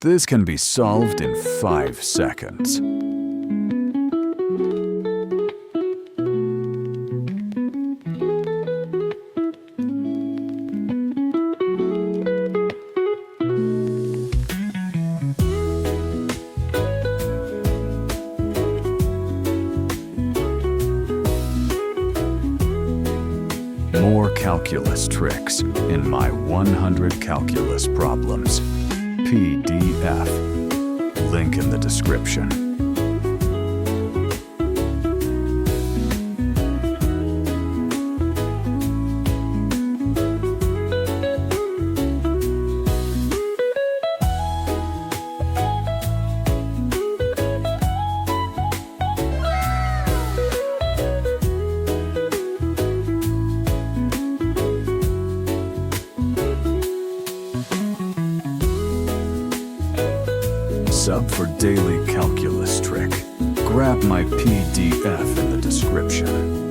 This can be solved in 5 seconds. More calculus tricks in my 100 calculus problems PDF. Link in the description. Sub for daily calculus trick. Grab my PDF in the description.